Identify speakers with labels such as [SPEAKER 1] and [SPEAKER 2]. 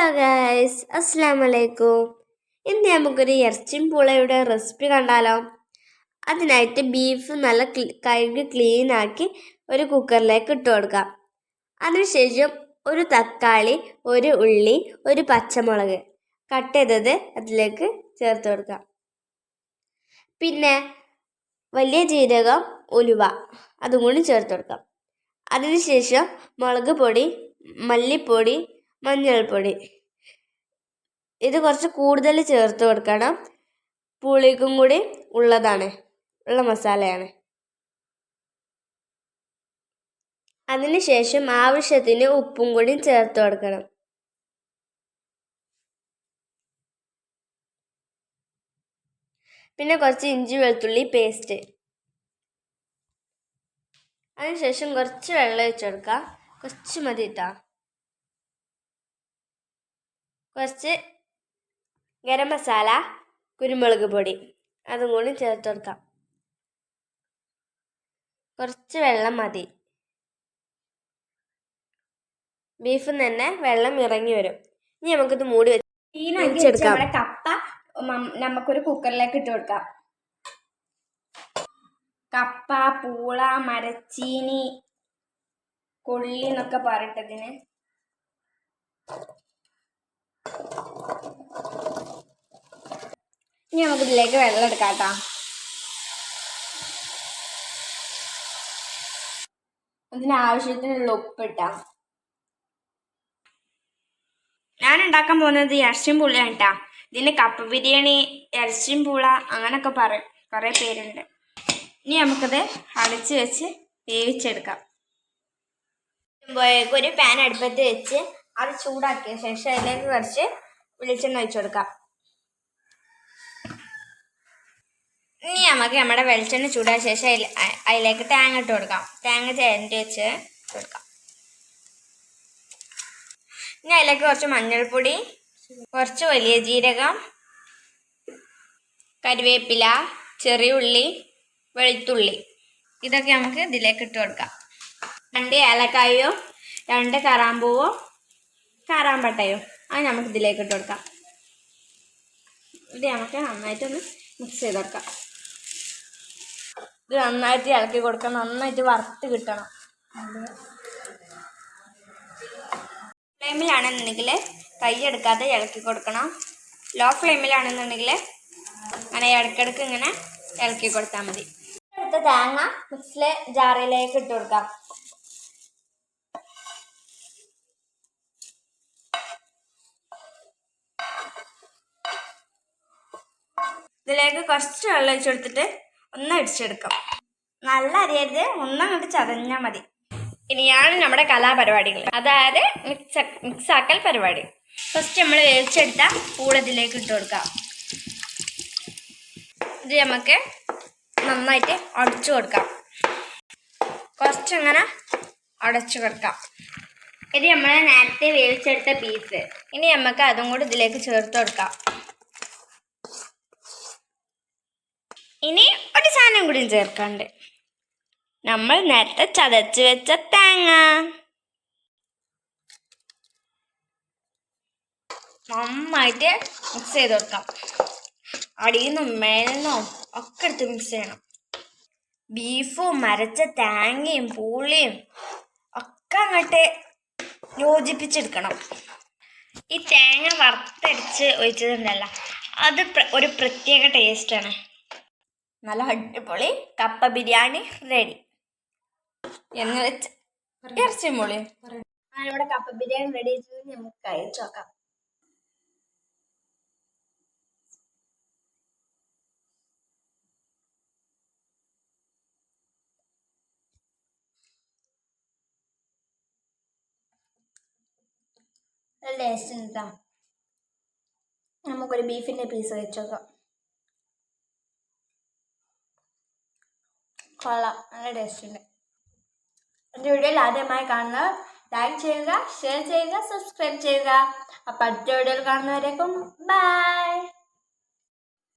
[SPEAKER 1] Hello guys, അസ്സലാമു അലൈക്കും. ഇന്ന് നമുക്കൊരു ഇറച്ചിയും പൂളയുടെ റെസിപ്പി കണ്ടാലോ. അതിനായിട്ട് ബീഫ് നല്ല കഴുകി ക്ലീനാക്കി ഒരു കുക്കറിലേക്ക് ഇട്ട് കൊടുക്കാം. അതിനുശേഷം ഒരു തക്കാളി, ഒരു ഉള്ളി, ഒരു പച്ചമുളക് കട്ട് ചെയ്തത് അതിലേക്ക് ചേർത്ത് കൊടുക്കാം. പിന്നെ വലിയ ജീരകം, ഉലുവ അതും കൂടി ചേർത്ത് കൊടുക്കാം. അതിനുശേഷം മുളക് പൊടി, മല്ലിപ്പൊടി, മഞ്ഞൾപ്പൊടി ഇത് കുറച്ച് കൂടുതൽ ചേർത്ത് കൊടുക്കണം. പുളിക്കും കൂടി ഉള്ള മസാലയാണ്. അതിനുശേഷം ആവശ്യത്തിന് ഉപ്പും കൂടി ചേർത്ത് കൊടുക്കണം. പിന്നെ കുറച്ച് ഇഞ്ചി വെളുത്തുള്ളി പേസ്റ്റ്. അതിനുശേഷം കുറച്ച് വെള്ളം ഒഴിച്ച് കൊടുക്കാം. കുറച്ച് മതി കേട്ടോ. കുറച്ച് ഗരം മസാല, കുരുമുളക് പൊടി അതും കൂടി ചേർത്ത് കൊടുക്കാം. കുറച്ച് വെള്ളം മതി. ബീഫിൽ നിന്ന് തന്നെ വെള്ളം ഇറങ്ങി വരും. ഇനി നമുക്കിത് മൂടി വെച്ചെടുക്കാം.
[SPEAKER 2] കപ്പ നമുക്കൊരു കുക്കറിലേക്ക് ഇട്ട് കൊടുക്കാം. കപ്പ, പൂള, മരച്ചീനി, കൊള്ളി എന്നൊക്കെ പറയട്ടതിന്. ഇനി നമുക്കിതിലേക്ക് വെള്ളം എടുക്കാം കേട്ടോ. അതിനാവശ്യത്തിനുള്ള ഉപ്പിട്ടാം. ഞാൻ ഉണ്ടാക്കാൻ പോകുന്നത് ഇറച്ചിയും പൂളയാണ് കേട്ടോ. ഇതിന് കപ്പ ബിരിയാണി, ഇറച്ചിയും പൂള അങ്ങനൊക്കെ പറയും, കുറേ പേരുണ്ട്. ഇനി നമുക്കത് അടച്ച് വെച്ച് വേവിച്ചെടുക്കാം. ഒരു പാൻ അടുപ്പത്ത് വെച്ച് അത് ചൂടാക്കിയ ശേഷം അതിലേക്ക് കുറച്ച് വെളിച്ചെണ്ണ ഒഴിച്ചു കൊടുക്കാം. ഇനി നമുക്ക് നമ്മുടെ വെളിച്ചെണ്ണ ചൂടായ ശേഷം അതിലേക്ക് തേങ്ങ ഇട്ട് കൊടുക്കാം. തേങ്ങ ചേരണ്ടി വെച്ച് കൊടുക്കാം. ഇനി അതിലേക്ക് കുറച്ച് മഞ്ഞൾപ്പൊടി, കുറച്ച് വലിയ ജീരകം, കറിവേപ്പില, ചെറിയ ഉള്ളി, വെളുത്തുള്ളി ഇതൊക്കെ നമുക്ക് ഇതിലേക്ക് ഇട്ട് കൊടുക്കാം. 2 ഏലക്കായോ, 2 കറാമ്പൂവോ, കറാമ്പട്ടയോ അത് നമുക്ക് ഇതിലേക്ക് ഇട്ട് കൊടുക്കാം. ഇത് നമുക്ക് നന്നായിട്ടൊന്ന് മിക്സ് ചെയ്ത് കൊടുക്കാം. ഇത് നന്നായിട്ട് ഇളക്കി കൊടുക്കണം. നന്നായിട്ട് വറുത്ത് കിട്ടണം. ഫ്ലെയിമിലാണെന്നുണ്ടെങ്കിൽ കൈ എടുക്കാതെ ഇളക്കി കൊടുക്കണം. ലോ ഫ്ലെയിമിലാണെന്നുണ്ടെങ്കിൽ അങ്ങനെ ഇടയ്ക്കിടയ്ക്ക് ഇങ്ങനെ ഇളക്കി കൊടുത്താൽ മതി. അടുത്ത തേങ്ങ മിക്സിലെ ജാറിലേക്ക് ഇട്ട് കൊടുക്കാം. ഇതിലേക്ക് കുറച്ച് വെള്ളം ഒഴിച്ച് കൊടുത്തിട്ട് ഒന്ന് അടിച്ചെടുക്കാം. നല്ല അരിയരുത്, ഒന്നങ്ങോട്ട് ചതഞ്ഞാൽ മതി. ഇനിയാണ് നമ്മുടെ കലാപരിപാടികൾ, അതായത് മിക്സാക്കൽ പരിപാടി. ഫസ്റ്റ് നമ്മൾ വേവിച്ചെടുത്ത പൂള ഇതിലേക്ക് ഇട്ട് കൊടുക്കാം. ഇത് നമുക്ക് നന്നായിട്ട് അടച്ചു കൊടുക്കാം. കുറച്ചങ്ങനെ അടച്ചു കൊടുക്കാം. ഇത് നമ്മൾ നേരത്തെ വേവിച്ചെടുത്ത ബീഫ്. ഇനി നമുക്ക് അതും കൂടി ഇതിലേക്ക് ചേർത്ത് കൊടുക്കാം. ഇനി ഒരു സാധനം കൂടി ചേർക്കാണ്ട്, നമ്മൾ നേരത്തെ ചതച്ച് വെച്ച തേങ്ങ. നന്നായിട്ട് മിക്സ് ചെയ്ത് കൊടുക്കാം. അടിയിൽ നിന്നും മേലിൽ നിന്നും ഒക്കെ എടുത്ത് മിക്സ് ചെയ്യണം. ബീഫും മരച്ച തേങ്ങയും പൂളിയും ഒക്കെ അങ്ങോട്ട് യോജിപ്പിച്ചെടുക്കണം. ഈ തേങ്ങ വറുത്തടിച്ച് ഒഴിച്ചതുണ്ടല്ല, അത് ഒരു പ്രത്യേക ടേസ്റ്റാണ്. നല്ല അടിപൊളി കപ്പ ബിരിയാണി റെഡി എന്ന് വെച്ച് ഇറച്ചി മോളി ഇവിടെ കപ്പ ബിരിയാണി റെഡി ആയിട്ട് നമുക്ക് കഴിച്ചു നോക്കാം. നല്ല ടേസ്റ്റ് ഉണ്ട്. നമുക്കൊരു ബീഫിൻ്റെ പീസ് കഴിച്ചു നോക്കാം. കൊള്ളാം, നല്ല ടേസ്റ്റ് ഉണ്ട്. എൻ്റെ വീഡിയോയിൽ ആദ്യമായി കാണുന്നവർ ലൈക്ക് ചെയ്യുക, ഷെയർ ചെയ്യുക, സബ്സ്ക്രൈബ് ചെയ്യുക. അപ്പോൾ അടുത്ത വീഡിയോയിൽ കാണുന്നവരേക്കും ബൈ.